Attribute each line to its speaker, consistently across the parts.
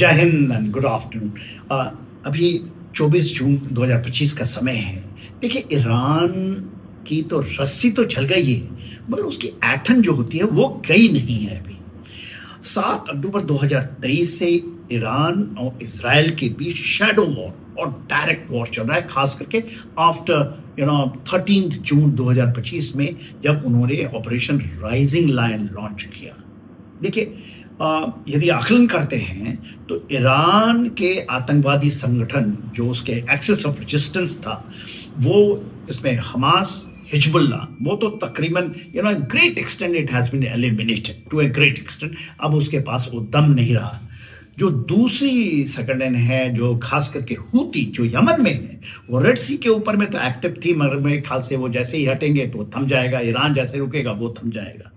Speaker 1: जय Hind and good afternoon. अभी 24 जून 2025 का समय है। देखिए, ईरान की तो रस्सी तो चल गई है, मगर उसकी ऐंठन जो होती है वो गई नहीं है अभी। 7 अक्टूबर 2023 से ईरान और इज़राइल के बीच शैडो वॉर और डायरेक्ट वॉर चल रहा है, खास करके आफ्टर 13 जून 2025 में, जब उन्होंने ऑपरेशन राइजिंग लायन लॉन्च किया। देखिए, यदि आकलन करते हैं तो ईरान के आतंकवादी संगठन जो उसके एक्सिस ऑफ रेजिस्टेंस था, वो इसमें हमास, हिजबुल्ला, वो तो तकरीबन great extent it has been eliminated to a great extent. अब उसके पास वो दम नहीं रहा। जो दूसरी संगठन है, जो खास करके हूती, जो यमन में है, वो रेड सी के ऊपर में तो एक्टिव थी, मगर मेरे ख्याल से वो जैसे ही हटेंगे तो थम जाएगा। ईरान जैसे रुकेगा वो थम जाएगा।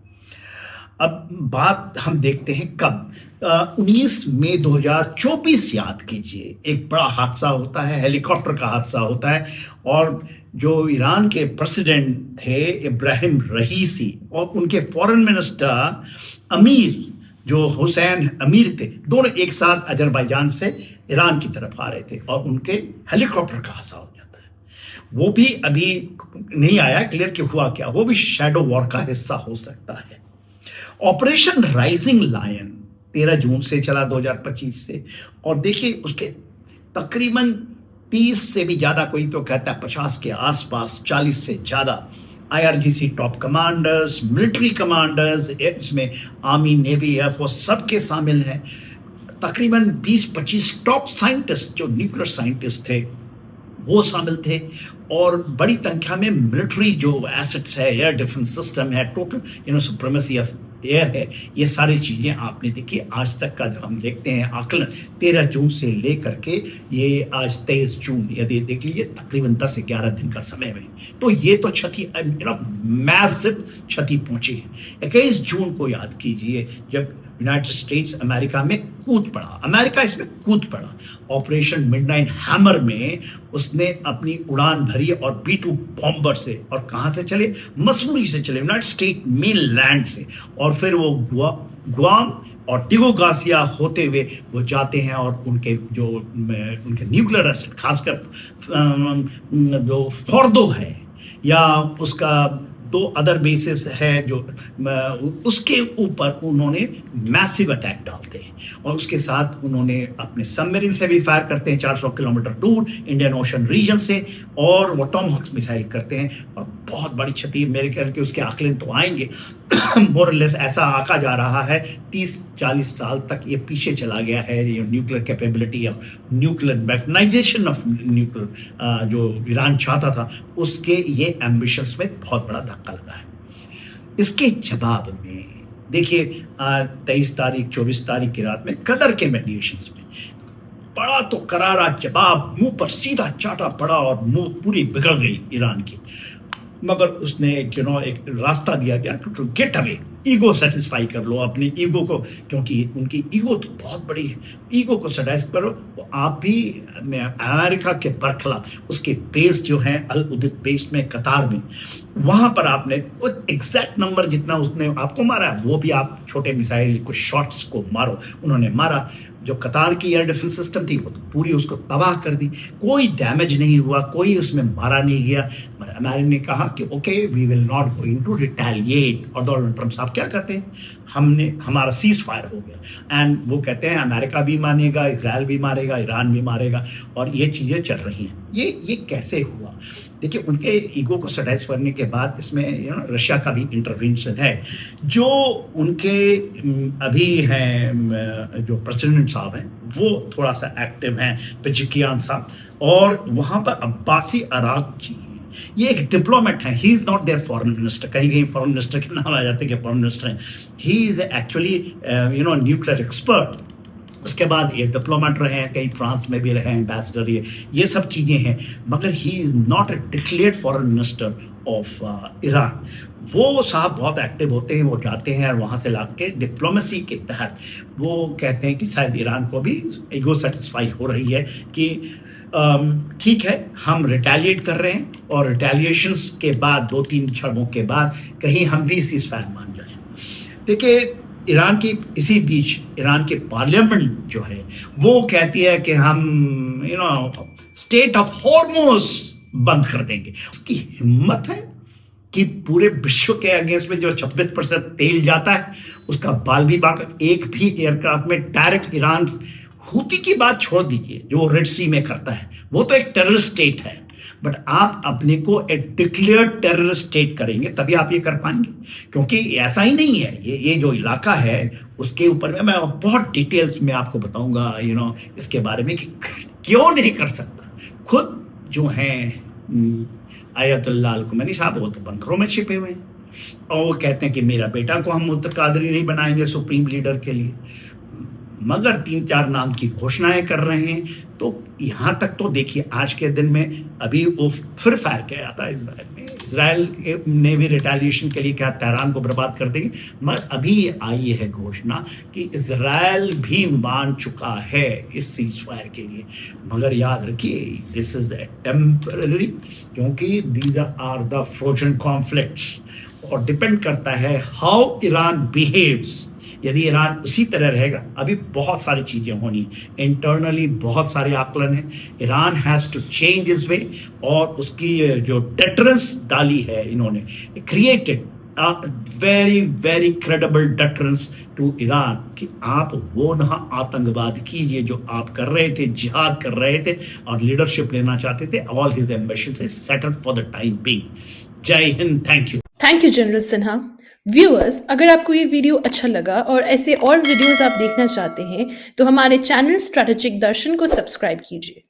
Speaker 1: अब बात हम देखते हैं कब, 19 मई 2024 याद कीजिए, एक बड़ा हादसा होता है, हेलीकॉप्टर का हादसा होता है। और जो ईरान के प्रेसिडेंट थे इब्राहिम रईसी और उनके फॉरेन मिनिस्टर अमीर जो हुसैन अमीर थे, दोनों एक साथ अजरबैजान से ईरान की तरफ आ रहे थे और उनके हेलीकॉप्टर का हादसा हो जाता है। वो भी अभी नहीं आया क्लियर कि हुआ क्या, वो भी शैडो वॉर का हिस्सा हो सकता है। ऑपरेशन राइजिंग लायन 13 जून से चला 2025 से, और देखिए उसके तकरीबन 30 से भी ज़्यादा, कोई तो कहता है 50 के आसपास, 40 से ज़्यादा IRGC top commanders, military commanders, इसमें आर्मी, नेवी, एयरफोर्स सबके शामिल हैं। तकरीबन 20-25 टॉप साइंटिस्ट जो न्यूक्लियर साइंटिस्ट थे वो शामिल थे, और बड़ी संख्या में मिलिट्री जो एसेट्स है, एयर डिफेंस सिस्टम है, टोटल सुप्रीमेसी ऑफ एयर है, ये सारी चीज़ें आपने देखी। आज तक का जो हम देखते हैं आकलन 13 जून से लेकर के ये आज 23 जून, यदि देख लीजिए तकरीबन 10 से 11 दिन का समय में, तो ये तो क्षति, मैसिव क्षति पहुंची है। 21 जून को याद कीजिए, जब यूनाइटेड स्टेट्स अमेरिका में कूद पड़ा, अमेरिका इसमें कूद पड़ा, ऑपरेशन मिडनाइट हैमर में उसने अपनी उड़ान भरी और B-2 बॉम्बर से, और कहाँ से चले, मसूरी से चले, यूनाइटेड स्टेट मेन लैंड से, और फिर वो गुआम और टिगो गार्सिया होते हुए वो जाते हैं, और उनके न्यूक्लियर एसिड, खासकर जो फोर्दो है या उसका 2 अदर बेसिस है, जो उसके ऊपर उन्होंने मैसिव अटैक डालते हैं, और उसके साथ उन्होंने अपने सबमरीन से भी फायर करते हैं 400 किलोमीटर दूर इंडियन ओशन रीजन से, और वो टॉमहॉक मिसाइल करते हैं, और बहुत बड़ी क्षति, मेरे ख्याल के उसके आकलन तो आएंगे। मोरलेस ऐसा आका जा रहा है, 30-40 साल तक ये पीछे चला गया है, ये nuclear capability of nuclear weaponisation of nuclear जो ईरान चाहता था, उसके ये एम्बिशंस में बहुत बड़ा धक्का लगा है। इसके जवाब में देखिए, 23 तारीख 24 तारीख की रात में कतर के मेडिएशंस में बड़ा तो करारा जवाब, मुंह पर सीधा चाटा पड़ा और मुंह पूरी बिगड़ गई ईरान की। मगर उसने एक रास्ता दिया गया, to get away, ego satisfy कर लो अपनी ईगो को, क्योंकि उनकी ईगो तो बहुत बड़ी है, ईगो को सेटिस्फाई करो। तो आप भी अमेरिका के बरखलाफ उसके बेस जो है अल उदैद बेस में कतार में, वहाँ पर आपने वो एग्जैक्ट नंबर जितना उसने आपको मारा, वो भी आप छोटे मिसाइल कुछ शॉट्स को मारो, उन्होंने मारा। जो कतार की एयर डिफेंस सिस्टम थी वो तो पूरी उसको तबाह कर दी, कोई डैमेज नहीं हुआ, कोई उसमें मारा नहीं गया। मगर अमेरिका ने कहा कि okay, we will not going to retaliate. और डोनाल्ड ट्रंप साहब क्या कहते हैं, हमारा सीज फायर हो गया, एंड वो कहते हैं अमेरिका भी मानेगा, इजराइल भी मारेगा, ईरान भी मारेगा, और ये चीज़ें चल रही हैं। ये कैसे हुआ? देखिए, उनके ईगो को सटाइज करने के बाद इसमें रशिया का भी इंटरवेंशन है। जो उनके अभी हैं जो प्रेसिडेंट साहब हैं, वो थोड़ा सा एक्टिव हैं, पेजिकियान साहब, और वहाँ पर अब्बासी अरागची, ये एक डिप्लोमेट हैं, he is not their foreign minister, कहीं कहीं फॉरेन मिनिस्टर के नाम आ जाते हैं कि फॉरेन मिनिस्टर हैं, he is actually nuclear expert. उसके बाद ये डिप्लोमेट रहे हैं, कहीं फ्रांस में भी रहे हैं, एम्बेसडर, ये सब चीज़ें हैं, मगर ही is not a declared foreign minister of Iran. वो साहब बहुत एक्टिव होते हैं, वो जाते हैं और वहाँ से ला के डिप्लोमेसी के तहत वो कहते हैं कि शायद ईरान को भी ईगो सेटिस्फाई हो रही है कि ठीक है, हम रिटेलिएट कर रहे हैं, और रिटेलिएशंस के बाद 2-3 क्षणों के बाद कहीं हम भी सीज़फायर मान जाएं। देखिए, ईरान की इसी बीच ईरान के पार्लियामेंट जो है वो कहती है कि हम स्टेट ऑफ हॉर्मोज बंद कर देंगे। उसकी हिम्मत है कि पूरे विश्व के अगेंस्ट में जो 26% तेल जाता है उसका बाल भी बाका एक भी एयरक्राफ्ट में डायरेक्ट ईरान, हूती की बात छोड़ दीजिए जो रेड सी में करता है, वो तो एक टेररिस्ट स्टेट है, बट आप अपने को एक डिक्लेयर्ड टेररिस्ट स्टेट करेंगे तभी आप ये कर पाएंगे। क्योंकि ऐसा ही नहीं है, ये जो इलाका है उसके ऊपर में मैं बहुत डिटेल्स में आपको बताऊंगा इसके बारे में कि क्यों नहीं कर सकता। खुद जो हैं आयतुल्लाह अल खुमैनी साहब वो तो बंकरों में छिपे हुए हैं और वो कहते हैं कि मेरा बेटा को हम मुतकादरी नहीं बनाएंगे सुप्रीम लीडर के लिए, मगर 3-4 नाम की घोषणाएं कर रहे हैं। तो यहां तक तो देखिए आज के दिन में अभी वो फिर फायर किया था इसराइल में, इसराइल ने भी रिटेलिएशन के लिए क्या तेहरान को बर्बाद कर देंगे, मगर अभी आई है घोषणा कि इसराइल भी मान चुका है इस सीज फायर के लिए। मगर याद रखिए दिस इज टेम्पररी, क्योंकि these are the frozen conflicts और डिपेंड करता है हाउ ईरान बिहेव्स। यदि ईरान उसी तरह रहेगा, अभी बहुत सारी चीजें होनी, इंटरनली बहुत सारे आकलन हैं, ईरान हैज टू चेंज इस वे और उसकी जो डेटरेंस डाली है इन्होंने, created very very credible deterrence to Iran कि आप वो ना आतंकवाद कीजिए जो आप कर रहे थे, जिहाद कर रहे थे और लीडरशिप लेना चाहते थे। All his ambitions is settled for the time being. Jai Hind, thank you.
Speaker 2: Thank you General Sinha. Viewers, अगर आपको ये वीडियो अच्छा लगा और ऐसे और वीडियोस आप देखना चाहते हैं तो हमारे चैनल स्ट्रैटेजिक दर्शन को सब्सक्राइब कीजिए।